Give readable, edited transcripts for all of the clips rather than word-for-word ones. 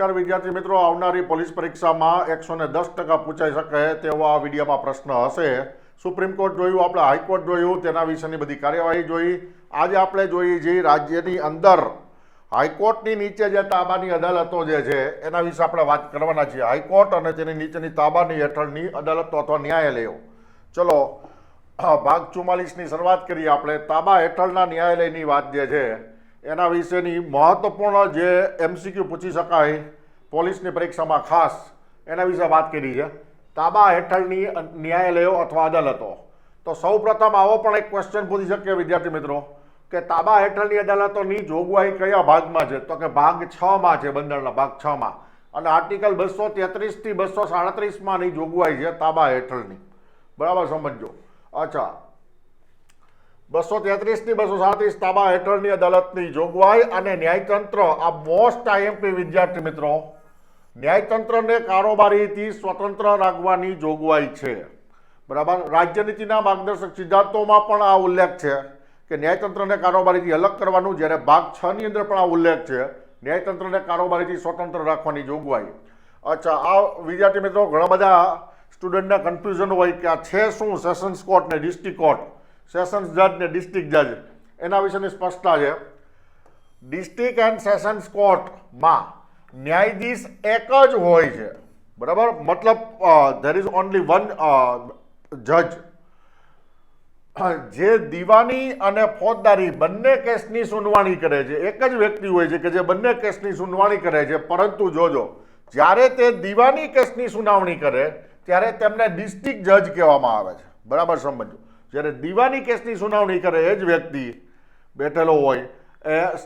નમસ્કાર વિદ્યાર્થી મિત્રો, આવનારી પોલીસ પરીક્ષામાં 110% પૂછાઈ શકે તેવો આ વિડીયોમાં પ્રશ્ન હશે. સુપ્રીમ કોર્ટ જોયું, આપણે હાઈકોર્ટ જોયું, તેના વિશેની બધી કાર્યવાહી જોઈ. આજે આપણે જોઈએ છીએ રાજ્યની અંદર હાઈકોર્ટની નીચે જે તાબાની અદાલતો જે છે એના વિશે આપણે વાત કરવાના છીએ. હાઈકોર્ટ અને તેની નીચેની તાબાની હેઠળની અદાલતો અથવા ન્યાયાલયો. ચલો ભાગ 44ની શરૂઆત કરીએ આપણે. તાબા હેઠળના ન્યાયાલયની વાત જે છે એના વિશેની મહત્વપૂર્ણ જે MCQ પૂછી શકાય પોલીસની પરીક્ષામાં ખાસ એના વિશે વાત કરી છે. તાબા હેઠળની ન્યાયાલયો અથવા અદાલતો. તો સૌ પ્રથમ આવો પણ એક ક્વેશ્ચન પૂછી શકીએ વિદ્યાર્થી મિત્રો કે તાબા હેઠળની અદાલતોની જોગવાઈ કયા ભાગમાં છે? તો કે ભાગ 6માં છે, બંધારણના ભાગ 6માં. અને આર્ટિકલ 233 થી 237 જોગવાઈ છે તાબા હેઠળની. બરાબર સમજો. અચ્છા, 233 થી 237 તાબા હેઠળની અદાલતની જોગવાઈ. અને ન્યાયતંત્ર, આ મોસ્ટ IMP વિદ્યાર્થી મિત્રો, ન્યાયતંત્રને કારોબારીથી સ્વતંત્ર રાખવાની જોગવાઈ છે. બરાબર. રાજ્યનીતિના માર્ગદર્શક સિદ્ધાંતોમાં પણ આ ઉલ્લેખ છે કે ન્યાયતંત્રને કારોબારીથી અલગ કરવાનું. જ્યારે ભાગ 6ની અંદર પણ આ ઉલ્લેખ છે ન્યાયતંત્રને કારોબારીથી સ્વતંત્ર રાખવાની જોગવાઈ. અચ્છા, આ વિદ્યાર્થી મિત્રો ઘણા બધા સ્ટુડન્ટને કન્ફ્યુઝન હોય કે આ છે શું સેશન્સ કોર્ટ ને ડિસ્ટ્રિક્ટ કોર્ટ, સેશન્સ જજ ને ડિસ્ટ્રિક્ટ જજ, એના વિશેની સ્પષ્ટતા છે. ડિસ્ટ્રિક્ટ એન્ડ સેશન્સ કોર્ટમાં ન્યાયાધીશ એક જ હોય છે. બરાબર. મતલબ ધેર ઇઝ ઓનલી વન જજ જે દીવાની અને ફોજદારી બંને કેસની સુનવાણી કરે છે. એક જ વ્યક્તિ હોય છે કે જે બંને કેસની સુનવાણી કરે છે. પરંતુ જોજો, જ્યારે તે દીવાની કેસની સુનાવણી કરે ત્યારે તેમને ડિસ્ટ્રિક્ટ જજ કહેવામાં આવે છે. બરાબર સમજો. જ્યારે દીવાની કેસની સુનાવણી કરે એ જ વ્યક્તિ બેઠેલો હોય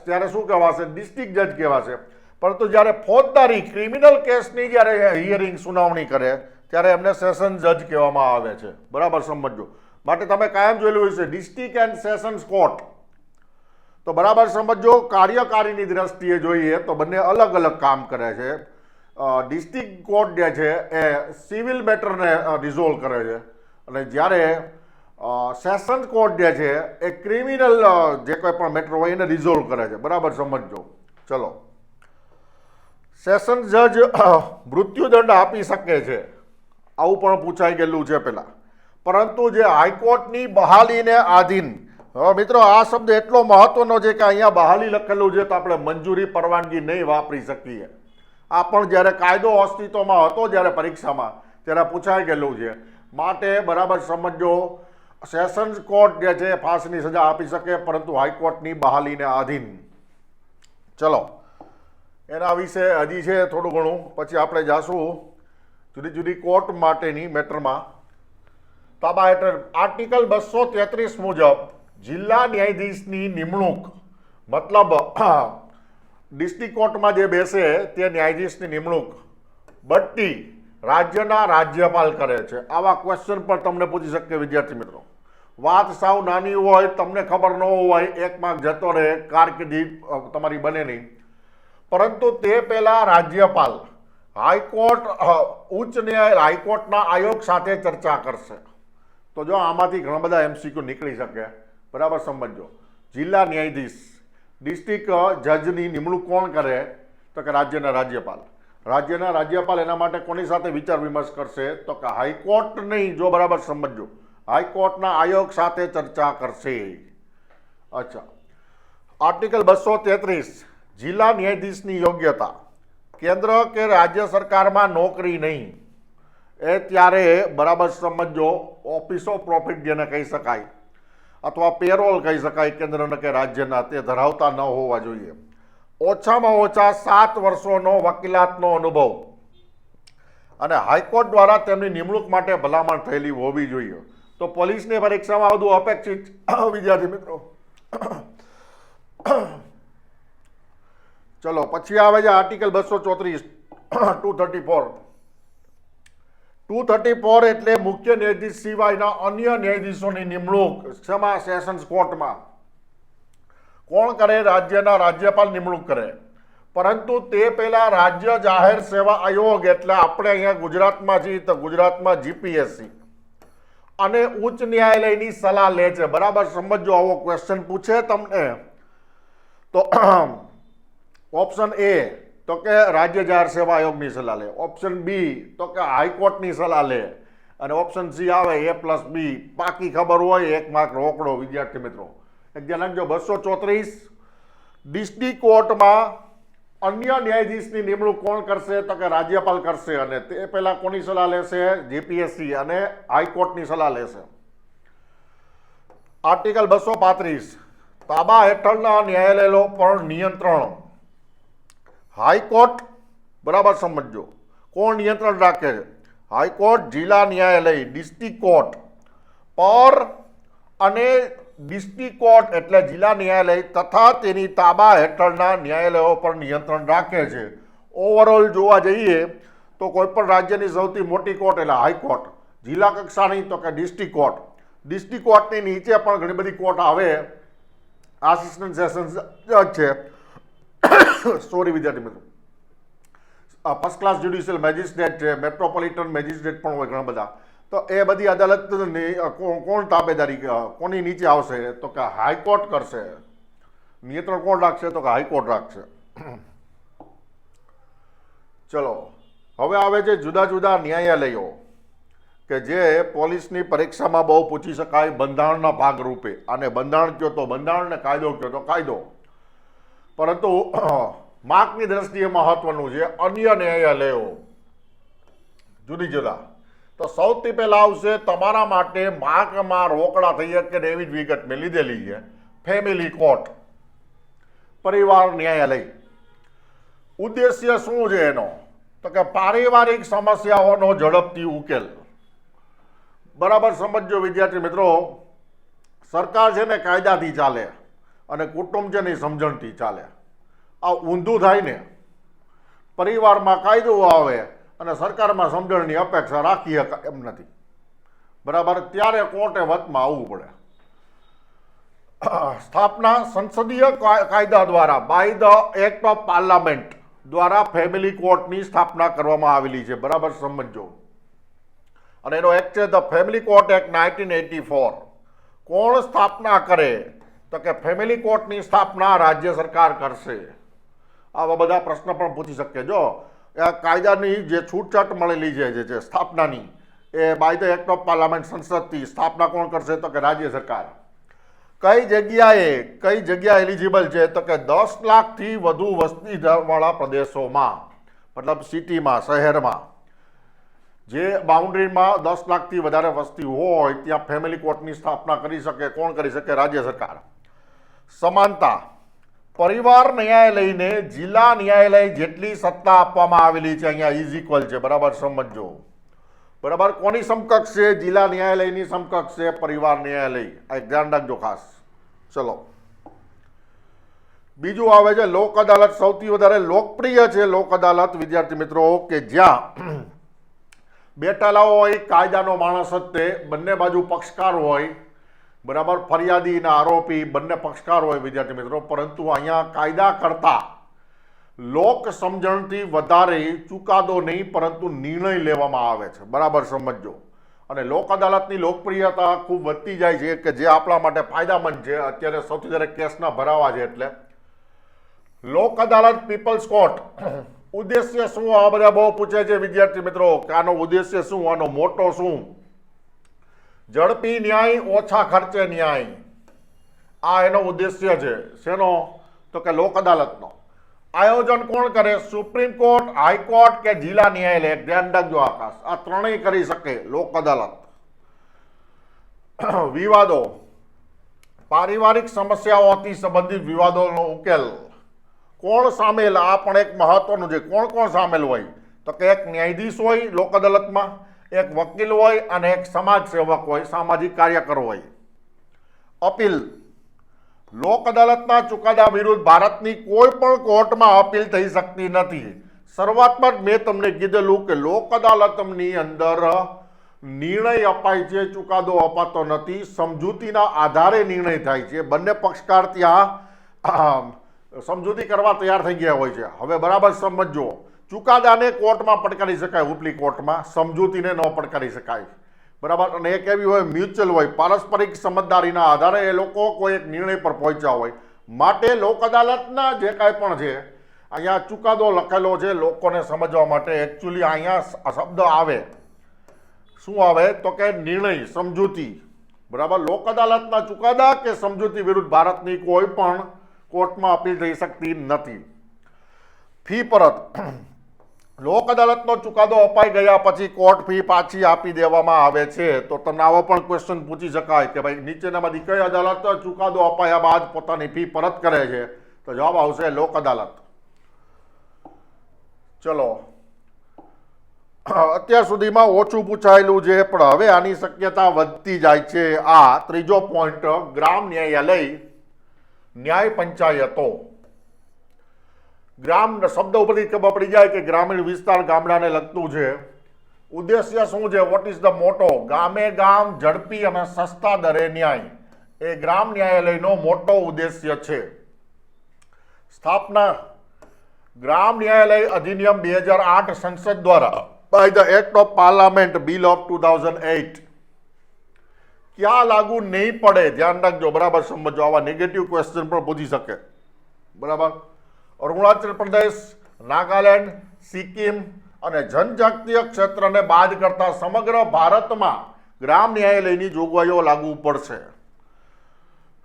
ત્યારે શું કહેવાશે? ડિસ્ટ્રિક્ટ જજ કહેવાશે. પરંતુ જ્યારે ફોજદારી ક્રિમિનલ કેસની જ્યારે હિયરિંગ સુનાવણી કરે ત્યારે એમને સેશન જજ કહેવામાં આવે છે. બરાબર સમજો. માટે તમે કાયમ જોયેલું હશે ડિસ્ટ્રિક્ટ એન્ડ સેશન્સ કોર્ટ. તો બરાબર સમજો. કાર્યકારીની દ્રષ્ટિએ જોઈએ તો બંને અલગ અલગ કામ કરે છે. ડિસ્ટ્રિક્ટ કોર્ટ જે છે એ સિવિલ મેટરને રિઝોલ્વ કરે છે અને જ્યારે સેશન્સ કોર્ટ જે છે એ ક્રિમિનલ જે કોઈ પણ મેટર હોય એને રિઝોલ્વ કરે છે. બરાબર સમજો. ચલો, સેશન્સ જજ મૃત્યુદંડ આપી શકે છે, આવું પણ પૂછાઈ ગયેલું છે પહેલા. પરંતુ જે હાઈકોર્ટની બહાલીને આધીન, હવે મિત્રો આ શબ્દ એટલો મહત્વનો છે કે અહીંયા બહાલી લખેલું છે તો આપણે મંજૂરી પરવાનગી નહીં વાપરી શકીએ. આ પણ જ્યારે કાયદો અસ્તિત્વમાં હતો જ્યારે પરીક્ષામાં ત્યારે પૂછાઈ ગયેલું છે. માટે બરાબર સમજો, સેશન્સ કોર્ટ જે છે ફાંસીની સજા આપી શકે પરંતુ હાઈકોર્ટની બહાલીને આધીન. ચલો, એના વિશે હજી છે થોડું ઘણું, પછી આપણે જાશું જુદી જુદી કોર્ટ માટેની મેટરમાં. તાબા હેઠળ આર્ટિકલ 233 મુજબ જિલ્લા ન્યાયાધીશની નિમણૂક, મતલબ ડિસ્ટ્રિક્ટ કોર્ટમાં જે બેસે તે ન્યાયાધીશની નિમણૂક બટ્ટી રાજ્યના રાજ્યપાલ કરે છે. આવા ક્વેશ્ચન પણ તમને પૂછી શકે વિદ્યાર્થી મિત્રો. વાત સાવ નાની હોય, તમને ખબર ન હોય, 1 માર્ક જતો રહે, કારકિર્દી તમારી બને નહીં. પરંતુ તે પહેલા રાજ્યપાલ હાઈકોર્ટ, ઉચ્ચ ન્યાયાલય, હાઈકોર્ટના આયોગ સાથે ચર્ચા કરશે. તો જો આમાંથી ઘણા બધા MCQ નીકળી શકે. બરાબર સમજો. જિલ્લા ન્યાયાધીશ, ડિસ્ટ્રિક્ટ જજની નિમણૂક કોણ કરે? તો કે રાજ્યના રાજ્યપાલ. રાજ્યના રાજ્યપાલ એના માટે કોની સાથે વિચાર વિમર્શ કરશે? તો કે હાઈકોર્ટ નહીં, જો બરાબર સમજો, હાઈકોર્ટના આયોગ સાથે ચર્ચા કરશે. અચ્છા, આર્ટિકલ 233 જિલ્લા ન્યાયાધીશની યોગ્યતા. કેન્દ્ર કે રાજ્ય સરકારમાં નોકરી નહીં, એ ત્યારે બરાબર સમજો ઓફિસ ઓફ પ્રોફિટ જેને કહી શકાય અથવા પેરોલ કહી શકાય કેન્દ્રના કે રાજ્યના, તે ધરાવતા ન હોવા જોઈએ. ઓછામાં ઓછા 7 વર્ષોનો વકીલાતનો અનુભવ અને હાઈકોર્ટ દ્વારા તેમની નિમણૂક માટે ભલામણ થયેલી હોવી જોઈએ. તો પોલીસની પરીક્ષામાં બધું અપેક્ષિત વિદ્યાર્થી મિત્રો. ચલો, પછી આવે છે આર્ટિકલ 234 234 એટલે મુખ્ય ન્યાયાધીશ સિવાયના અન્ય ન્યાયાધીશોની નિમણૂક. શેમાં? સેશન્સ કોર્ટમાં. કોણ કરે? રાજ્યના રાજ્યપાલ નિમણૂક કરે. પરંતુ તે પહેલા રાજ્ય જાહેર સેવા આયોગ, એટલે આપણે અહીંયા ગુજરાતમાં છીએ તો ગુજરાતમાં GPSC અને ઉચ્ચ ન્યાયાલયની સલાહ લે છે. બરાબર સમજો. આવો ક્વેશ્ચન પૂછે તમને તો ઓપ્શન A તો કે રાજ્ય જાહેર સેવા આયોગની સલાહ લે. ઓપ્શન બી તો કે હાઈકોર્ટની સલાહ લે. અને ઓપ્શન સી આવે A+B. પાકી ખબર હોય 1 માર્ક રોકડો. વિદ્યાર્થી મિત્રો એક ધ્યાન રાખજો. 234 ડિસ્ટ્રિક્ટ કોર્ટમાં અન્ય ન્યાયાધીશની નિમણૂક કોણ કરશે? તો કે રાજ્યપાલ કરશે. અને તે પહેલા કોની સલાહ લેશે? JPSC અને હાઈકોર્ટની સલાહ લેશે. આર્ટિકલ 235 તાબા હેઠળના ન્યાયાલયો પર નિયંત્રણ. હાઈકોર્ટ બરાબર સમજો કોણ નિયંત્રણ રાખે છે? હાઈકોર્ટ, જિલ્લા ન્યાયાલય, ડિસ્ટ્રિક્ટ કોર્ટ પર અને ડિસ્ટ્રિક્ટ કોર્ટ એટલે જિલ્લા ન્યાયાલય તથા તેની તાબા હેઠળના ન્યાયાલયો પર નિયંત્રણ રાખે છે. ઓવરઓલ જોવા જઈએ તો કોઈપણ રાજ્યની સૌથી મોટી કોર્ટ એટલે હાઈકોર્ટ, જિલ્લા કક્ષાની તો કે ડિસ્ટ્રિક્ટ કોર્ટ, ડિસ્ટ્રિક્ટ કોર્ટની નીચે પણ ઘણી બધી કોર્ટ આવે. આસિસ્ટન્ટ સેશન્સ જજ છે, સોરી વિદ્યાર્થી મિત્રો, ફર્સ્ટ ક્લાસ જ્યુડિશિયલ મેજિસ્ટ્રેટ છે, મેટ્રોપોલિટન મેજિસ્ટ્રેટ પણ હોય ઘણા બધા. તો એ બધી અદાલતની કોણ તાબેદારી કોની નીચે આવશે? તો કે હાઈકોર્ટ કરશે. નિયંત્રણ કોણ રાખશે? તો કે હાઈકોર્ટ રાખશે. ચલો હવે આવે છે જુદા જુદા ન્યાયાલયો કે જે પોલીસની પરીક્ષામાં બહુ પૂછી શકાય બંધારણના ભાગરૂપે. અને બંધારણ કયો તો બંધારણ ને કાયદો કયો તો કાયદો. પરંતુ માર્કની દ્રષ્ટિએ મહત્વનું છે અન્ય ન્યાયાલયો જુદી જુદા. તો સૌથી પહેલા આવશે તમારા માટે માર્કમાં રોકડા થઈ શકે ને એવી જ વિગત મેં લીધેલી છે. ફેમિલી કોર્ટ, પરિવાર ન્યાયાલય. ઉદ્દેશ્ય શું છે એનો? તો કે પારિવારિક સમસ્યાઓનો ઝડપથી ઉકેલ. બરાબર સમજો વિદ્યાર્થી મિત્રો. સરકાર છે ને કાયદાથી ચાલે અને કુટુંબ છે ને સમજણથી ચાલે. આ ઊંધું થાય ને. પરિવારમાં કાયદો આવે અને સરકારમાં સમજણની અપેક્ષા રાખી શકાય એમ નથી. બરાબર, ત્યારે કોર્ટે વચમાં આવવું પડે. સ્થાપના સંસદીય કાયદા દ્વારા by the act of parliament દ્વારા ફેમિલી કોર્ટની સ્થાપના કરવામાં આવેલી છે. બરાબર સમજો. અને એનો એક્ટ છે ધ ફેમિલી કોર્ટ એક્ટ 1984. કોણ સ્થાપના કરે? તો કે ફેમિલી કોર્ટની સ્થાપના રાજ્ય સરકાર કરશે. આવા બધા પ્રશ્ન પણ પૂછી શકે. જો આ કાયદાની જે છૂટછાટ મળેલી છે જે સ્થાપનાની એ by the act of parliament સંસદથી સ્થાપના કોણ કરશે? તો કે રાજ્ય સરકાર. કઈ જગ્યા એલિજિબલ છે? તો કે 10 લાખથી વધુ વસ્તી વાળા પ્રદેશોમાં, મતલબ સિટીમાં, શહેરમાં, જે બાઉન્ડ્રીમાં 10 લાખથી વધારે વસ્તી હોય ત્યાં ફેમિલી કોર્ટની સ્થાપના કરી શકે. કોણ કરી શકે? રાજ્ય સરકાર. સમાનતા. પરિવાર ન્યાયાલયને જિલ્લા ન્યાયાલય જેટલી સત્તા આપવામાં આવેલી છે. અહીંયા ઇઝ ઇક્વલ છે. બરાબર સમજો. બરાબર, કોની સમકક્ષ છે? જિલ્લા ન્યાયાલયની સમકક્ષ છે પરિવાર ન્યાયાલય. આ એક ધ્યાન રાખજો ખાસ. ચલો બીજું આવે છે લોક અદાલત. સૌથી વધારે લોકપ્રિય છે લોક અદાલત વિદ્યાર્થી મિત્રો કે જ્યાં બેઠેલા હોય કાયદાનો માણસ જ તે, બંને બાજુ પક્ષકાર હોય. બરાબર, ફરિયાદી અને આરોપી બંને પક્ષકાર હોય વિદ્યાર્થી મિત્રો. પરંતુ અહીંયા કાયદા કરતા લોક સમજણથી વધારે ચુકાદો નહીં પરંતુ નિર્ણય લેવામાં આવે છે. બરાબર સમજો. અને લોક અદાલતની લોકપ્રિયતા ખૂબ વધતી જાય છે કે જે આપણા માટે ફાયદામંદ છે. અત્યારે સૌથી વધારે કેસના ભરાવા છે એટલે લોક અદાલત, પીપલ્સ કોર્ટ. ઉદ્દેશ્ય શું? આ બધા બહુ પૂછે છે વિદ્યાર્થી મિત્રો કે આનો ઉદ્દેશ્ય શું, આનો મોટો શું? ઝડપી ન્યાય, ઓછા ખર્ચે ન્યાય. આ એનો ઉદ્દેશ્ય છે. શેનો? તો કે લોક અદાલતનો. આયોજન કોણ કરે? સુપ્રીમ કોર્ટ, હાઈકોર્ટ કે જિલ્લા ન્યાયાલય. ધ્યાન રાખજો આકાશ, આ ત્રણેય કરી શકે લોક અદાલત. વિવાદો. પારિવારિક સમસ્યાઓથી સંબંધિત વિવાદોનો ઉકેલ. કોણ સામેલ? આ પણ એક મહત્વનું છે. કોણ કોણ સામેલ હોય? તો કે એક ન્યાયાધીશ હોય લોક અદાલતમાં, એક વકીલ હોય અને એક સમાજ સેવક હોય, સામાજિક કાર્યકર હોય. અપીલ. લોક અદાલતના ચુકાદા વિરુદ્ધ ભારતની કોઈ પણ કોર્ટમાં અપીલ થઈ શકતી નથી. શરૂઆતમાં જ મેં તમને કીધેલું કે લોક અદાલતની અંદર નિર્ણય અપાય છે, ચુકાદો અપાતો નથી. સમજૂતીના આધારે નિર્ણય થાય છે. બંને પક્ષકાર ત્યાં સમજૂતી કરવા તૈયાર થઈ ગયા હોય છે. હવે બરાબર સમજો. ચુકાદાને કોર્ટમાં પડકારી શકાય, ઉપલી કોર્ટમાં. સમજૂતીને ન પડકારી શકાય. બરાબર. અને એક એવી હોય મ્યુચ્યુઅલ હોય, પારસ્પરિક સમજદારીના આધારે એ લોકો કોઈ એક નિર્ણય પર પહોંચ્યા હોય. માટે લોક અદાલતના જે કાંઈ પણ છે અહીંયા ચુકાદો લખેલો છે લોકોને સમજવા માટે. એકચ્યુઅલી અહીંયા શબ્દ આવે શું આવે તો કે નિર્ણય, સમજૂતી. બરાબર, લોક અદાલતના ચુકાદા કે સમજૂતી વિરુદ્ધ ભારતની કોઈ પણ કોર્ટમાં અપીલ થઈ શકતી નથી. ફી પરત. લોક અદાલતનો ચુકાદો અપાઈ ગયા પછી કોર્ટ ફી પાછી આપી દેવામાં આવે છે. તો તમને આવો પણ ક્વેશ્ચન પૂછી શકાય કે ભાઈ નીચેનામાંથી કઈ અદાલત ચુકાદો અપાયા બાદ પોતાની ફી પરત કરે છે? તો જવાબ આવશે લોક અદાલત. ચલો, અત્યાર સુધીમાં ઓછું પૂછાયેલું છે પણ હવે આની શક્યતા વધતી જાય છે. આ ત્રીજો પોઈન્ટ, ગ્રામ ન્યાયાલય, ન્યાય પંચાયતો. ગ્રામ શબ્દ ઉપરથી ખબર પડી જાય કે ગ્રામીણ વિસ્તાર, ગામડાને લગતું છે. ઉદ્દેશ્ય શું છે? વોટ ઇઝ ધ મોટો? ગામે ગામ, ઝડપી અને સસ્તા દરે ન્યાય એ ગ્રામ ન્યાયાલયનો મોટો ઉદ્દેશ્ય છે. સ્થાપના. ગ્રામ ન્યાયાલય અધિનિયમ 2008 સંસદ દ્વારા by the act of parliament bill of 2008 ક્યાં લાગુ નહીં પડે? ધ્યાન રાખજો, બરાબર સમજો. આવા નેગેટિવ ક્વેશ્ચન પણ પૂછી શકે. બરાબર, અરુણાચલ પ્રદેશ, નાગાલેન્ડ, સિક્કિમ અને જનજાતીય ક્ષેત્રને બાદ કરતા સમગ્ર ભારતમાં ગ્રામ ન્યાયાલયની જોગવાઈઓ લાગુ પડશે.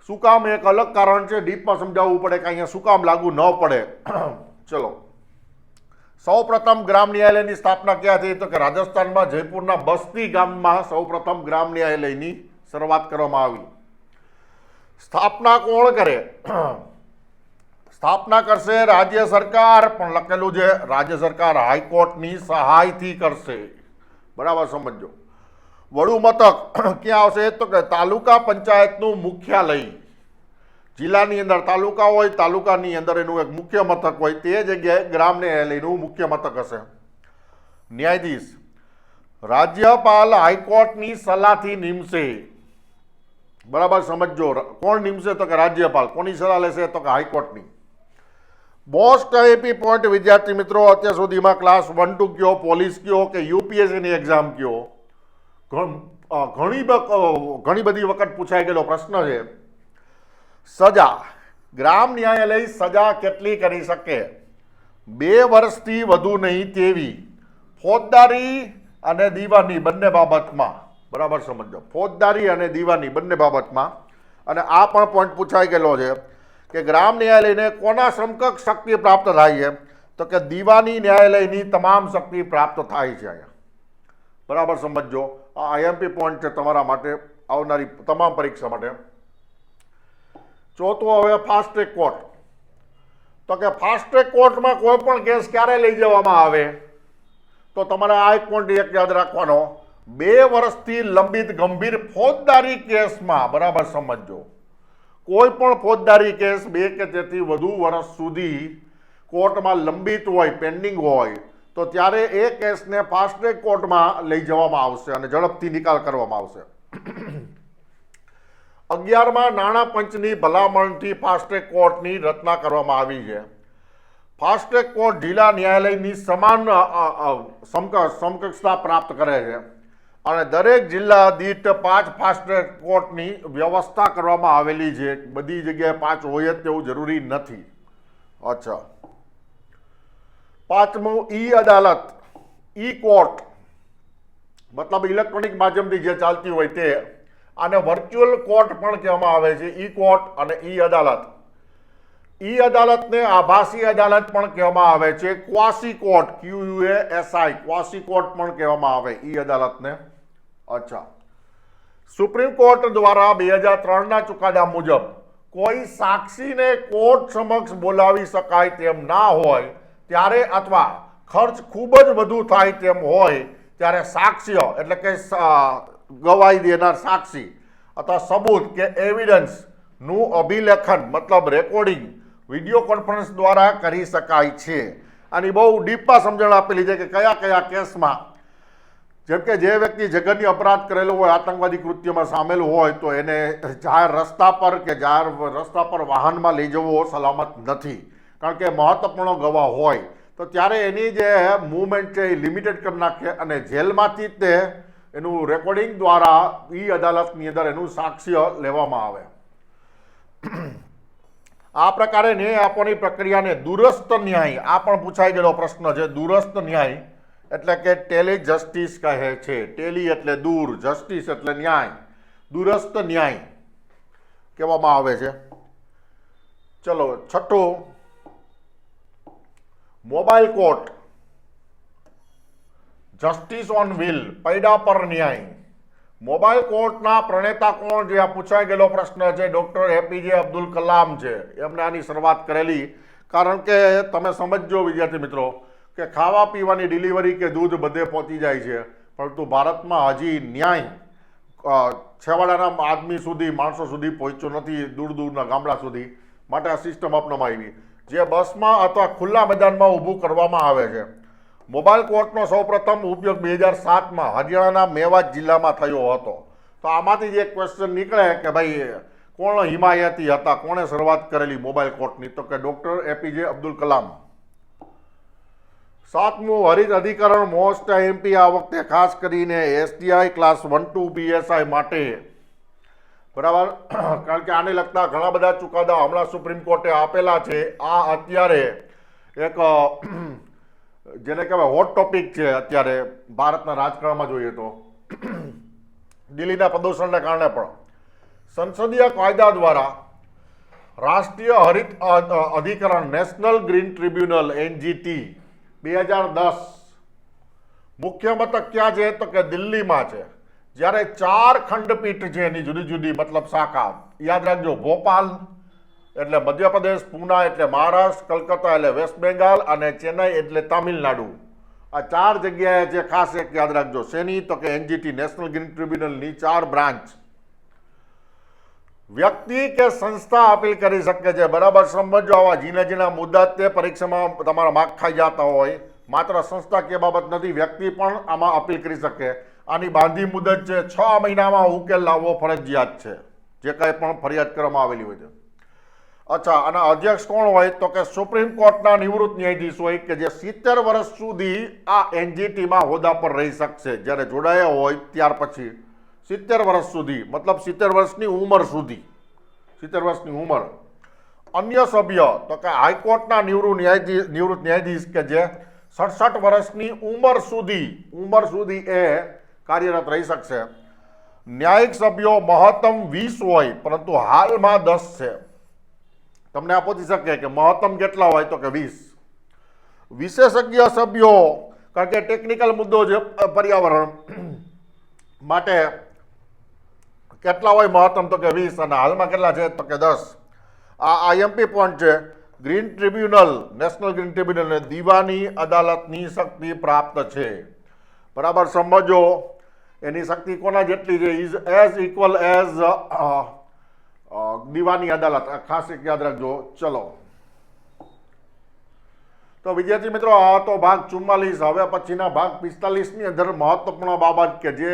શું કામ? એક અલગ કારણ છે, ડીપમાં સમજાવવું પડે કે અહીંયા શું કામ લાગુ ન પડે. ચલો, સૌપ્રથમ ગ્રામ ન્યાયાલયની સ્થાપના ક્યાં થઈ? તો કે રાજસ્થાનમાં જયપુરના બસ્તી ગામમાં સૌપ્રથમ ગ્રામ ન્યાયાલયની શરૂઆત કરવામાં આવી. સ્થાપના કોણ કરે? સ્થાપના કરશે રાજ્ય સરકાર, પણ લખેલું છે રાજ્ય સરકાર હાઈકોર્ટની સહાયથી કરશે. બરાબર સમજો. વડુ મથક ક્યાં આવશે? તો કે તાલુકા પંચાયતનું મુખ્યાલય. જિલ્લાની અંદર તાલુકા હોય, તાલુકાની અંદર એનું એક મુખ્ય મથક હોય, તે જગ્યાએ ગ્રામ ન્યાયાલયનું મુખ્ય મથક હશે. ન્યાયાધીશ. રાજ્યપાલ હાઈકોર્ટની સલાહથી નિમશે. બરાબર સમજો. કોણ નિમશે? તો કે રાજ્યપાલ. કોની સલાહ લેશે? તો કે હાઈકોર્ટની. મોસ્ટ આઈપી પોઈન્ટ વિદ્યાર્થી મિત્રો, અત્યાર સુધીમાં ક્લાસ 1 2 કયો, પોલીસ કયો કે યુપીએસસીની એક્ઝામ કયો, ઘણી બધી વખત પૂછાઈ ગયેલો પ્રશ્ન છે. સજા. ગ્રામ ન્યાયાલય સજા કેટલી કરી શકે? 2 વર્ષથી વધુ નહીં તેવી ફોજદારી અને દીવાની બંને બાબતમાં. બરાબર સમજો, ફોજદારી અને દીવાની બંને બાબતમાં. અને આ પણ પોઈન્ટ પૂછાઈ ગયેલો છે કે ગ્રામ ન્યાયાલયને કોના સમકક્ષ શક્તિ પ્રાપ્ત થાય છે? તો કે દીવાની ન્યાયાલયની તમામ શક્તિ પ્રાપ્ત થાય છે અહીંયા. બરાબર સમજો. આ આઈએમપી પોઈન્ટ છે તમારા માટે, આવનારી તમામ પરીક્ષા માટે. ચોથું, હવે ફાસ્ટ ટ્રેક કોર્ટ. તો કે ફાસ્ટ ટ્રેક કોર્ટમાં કોઈ પણ કેસ ક્યારે લઈ જવામાં આવે? તો તમારે આ એક પોઈન્ટ એક યાદ રાખવાનો, 2 વર્ષથી લંબિત ગંભીર ફોજદારી કેસમાં. બરાબર સમજો. કોઈ પણ ફોજદારી કેસ 2 કે તેથી વધુ વર્ષ સુધી કોર્ટમાં લંબિત હોય, પેન્ડિંગ હોય, તો ત્યારે એ કેસને ફાસ્ટ ટ્રેક કોર્ટમાં લઈ જવામાં આવશે અને ઝડપથી નિકાલ કરવામાં આવશે. 11માં નાણાં પંચની ભલામણથી ફાસ્ટ ટ્રેક કોર્ટની રચના કરવામાં આવી છે. ફાસ્ટ ટ્રેક કોર્ટ જિલ્લા ન્યાયાલયની સમાન સમકક્ષતા પ્રાપ્ત કરે છે અને દરેક જિલ્લા દીઠ 5 ફાસ્ટ ટ્રેક કોર્ટની વ્યવસ્થા કરવામાં આવેલી છે. બધી જગ્યાએ 5 હોય જ તેવું જરૂરી નથી. અચ્છા. 5મું, ઈ અદાલત, ઈ કોર્ટ, મતલબ ઇલેક્ટ્રોનિક માધ્યમથી જે ચાલતી હોય તે. આને વર્ચ્યુઅલ કોર્ટ પણ કહેવામાં આવે છે. ઈ કોર્ટ અને ઈ અદાલત. ઈ અદાલતને આભાસી અદાલત પણ કહેવામાં આવે છે. ક્વાસી કોર્ટ, QUASI, ક્વાસી કોર્ટ પણ કહેવામાં આવે ઈ અદાલતને. અચ્છા. સુપ્રીમ કોર્ટ દ્વારા 2003ના ચુકાદા મુજબ કોઈ સાક્ષીને કોર્ટ સમક્ષ બોલાવી શકાય તેમ ના હોય ત્યારે અથવા ખર્ચ ખૂબ જ વધુ થાય તેમ હોય ત્યારે સાક્ષ્ય એટલે કે ગવાહી દેનાર સાક્ષી અથવા સબૂત કે એવિડન્સનું અભિલેખન મતલબ રેકોર્ડિંગ વિડીયો કોન્ફરન્સ દ્વારા કરી શકાય છે. આની બહુ ડીપમાં સમજણ આપેલી છે કે કયા કયા કેસમાં, જેમ કે જે વ્યક્તિ જઘન્ય અપરાધ કરેલો હોય, આતંકવાદી કૃત્યમાં સામેલ હોય, તો એને જાહેર રસ્તા પર વાહનમાં લઈ જવો સલામત નથી, કારણ કે મહત્વપૂર્ણ ગવાહ હોય તો ત્યારે એની જે મૂવમેન્ટ છે એ લિમિટેડ કરી નાખે અને જેલમાંથી જ તે એનું રેકોર્ડિંગ દ્વારા ઈ અદાલતની અંદર એનું સાક્ષ્ય લેવામાં આવે. આ પ્રકારે ન્યાય આપવાની પ્રક્રિયાને દૂરસ્થ ન્યાય, આ પણ પૂછાઈ ગયેલો પ્રશ્ન છે. દૂરસ્થ ન્યાય એટલે કે ટેલી જસ્ટિસ કહે છે. ટેલી એટલે દૂર, જસ્ટિસ એટલે ન્યાય, દૂરસ્થ ન્યાય કહેવામાં આવે છે. ચલો છઠ્ઠું, mobile court, justice on wheel, પૈડા પર ન્યાય. મોબાઈલ કોર્ટના પ્રણેતા કોણ છે? આ પૂછાઈ ગયેલો પ્રશ્ન છે. ડોક્ટર એપીજે અબ્દુલ કલામ છે. એમને આની શરૂઆત કરેલી. કારણ કે તમે સમજજો વિદ્યાર્થી મિત્રો કે ખાવા પીવાની ડિલિવરી કે દૂધ બધે પહોંચી જાય છે, પરંતુ ભારતમાં હજી ન્યાય છેવાડાના આદમી સુધી, માણસો સુધી પહોંચ્યો નથી, દૂર દૂરના ગામડા સુધી. માટે આ સિસ્ટમ અપનાવવામાં આવી, જે બસમાં અથવા ખુલ્લા મેદાનમાં ઊભું કરવામાં આવે છે. મોબાઈલ કોર્ટનો સૌપ્રથમ ઉપયોગ 2007માં હરિયાણાના મેવાત જિલ્લામાં થયો હતો. તો આમાંથી જ એક ક્વેશ્ચન નીકળે કે ભાઈ કોણ હિમાયતી હતા, કોણે શરૂઆત કરેલી મોબાઈલ કોર્ટની? તો કે ડોક્ટર એપીજે અબ્દુલ કલામ. સાતમું, હરિત અધિકરણ મોસ્ટ એમપી આ વખતે ખાસ કરીને એસટીઆઈ ક્લાસ 1-2 પીએસઆઈ માટે, બરાબર, કારણ કે આને લગતા ઘણા બધા ચુકાદા હમણાં સુપ્રીમ કોર્ટે આપેલા છે. આ અત્યારે એક જેને કહેવાય હોટ ટોપિક છે અત્યારે ભારતના રાજકારણમાં જોઈએ તો. દિલ્હીના પ્રદૂષણને કારણે પણ સંસદીય કાયદા દ્વારા રાષ્ટ્રીય હરિત અધિકરણ, નેશનલ ગ્રીન ટ્રિબ્યુનલ એનજીટી 2010 મુખ્ય મથક ક્યાં છે? તો કે દિલ્હીમાં છે. જ્યારે 4 ખંડપીઠ છે એની જુદી જુદી મતલબ શાખા. યાદ રાખજો, ભોપાલ એટલે મધ્યપ્રદેશ, પૂના એટલે મહારાષ્ટ્ર, કલકત્તા એટલે વેસ્ટ બેંગાલ અને ચેન્નાઈ એટલે તામિલનાડુ. આ 4 જગ્યાએ છે. ખાસ એક યાદ રાખજો, શેની? તો કે એનજીટી, નેશનલ ગ્રીન ટ્રિબ્યુનલની 4 બ્રાન્ચ. વ્યક્તિ કે સંસ્થા અપીલ કરી શકે છે. બરાબર સમજો, આવા ઝીણા ઝીણા મુદ્દા તે પરીક્ષામાં તમારા માર્ક ખાઈ જતા હોય. માત્ર સંસ્થાકીય બાબત નથી, વ્યક્તિ પણ આમાં અપીલ કરી શકે. આની બાંધી મુદત છે 6 મહિનામાં ઉકેલ લાવવો ફરજિયાત છે, જે કંઈ પણ ફરિયાદ કરવામાં આવેલી હોય છે. અચ્છા, અને અધ્યક્ષ કોણ હોય? તો કે સુપ્રીમ કોર્ટના નિવૃત્ત ન્યાયાધીશ હોય કે જે 70 વર્ષ સુધી આ એનજીટીમાં હોદ્દા પર રહી શકશે. જ્યારે જોડાયા હોય ત્યાર પછી 70 વર્ષ સુધી, મતલબ 70 વર્ષની ઉંમર સુધી, 70 વર્ષની ઉંમર. અન્ય સભ્ય તો કે હાઈકોર્ટના નિવૃત્ત ન્યાયાધીશ કે જે 67 વર્ષની ઉંમર સુધી એ કાર્યરત રહી શકશે. ન્યાયિક સભ્યો મહત્તમ 20 હોય, પરંતુ હાલમાં 10 છે. તમને આ પૂછી શકે કે મહત્તમ કેટલા હોય? તો કે 20. વિશેષજ્ઞ સભ્યો, કારણ કે ટેકનિકલ મુદ્દો છે પર્યાવરણ માટે, કેટલા હોય મહત્તમ? તો કે 20. અને હાલમાં કેટલા છે? તો કે 10. આ આઈએમપી પોઈન્ટ છે. ગ્રીન ટ્રિબ્યુનલ, નેશનલ ગ્રીન ટ્રિબ્યુનલને દીવાની અદાલતની શક્તિ પ્રાપ્ત છે. બરાબર સમજો, એની શક્તિ કોના જેટલી છે? ઇઝ એઝ ઇક્વલ એઝ દીવાની અદાલત. ખાસ એક યાદ રાખજો. ચલો, તો વિદ્યાર્થી મિત્રો, આ તો ભાગ 44. હવે પછીના ભાગ 45ની અંદર મહત્વપૂર્ણ બાબત કે જે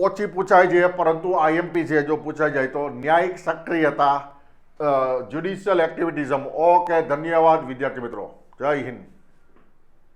ઓછી પૂછાય છે પરંતુ આઈએમપી છે, જો પૂછાઈ જાય તો ન્યાયિક સક્રિયતા, જ્યુડિશિયલ એક્ટિવિટીઝમ. ઓકે, ધન્યવાદ વિદ્યાર્થી મિત્રો. જય હિન્દ.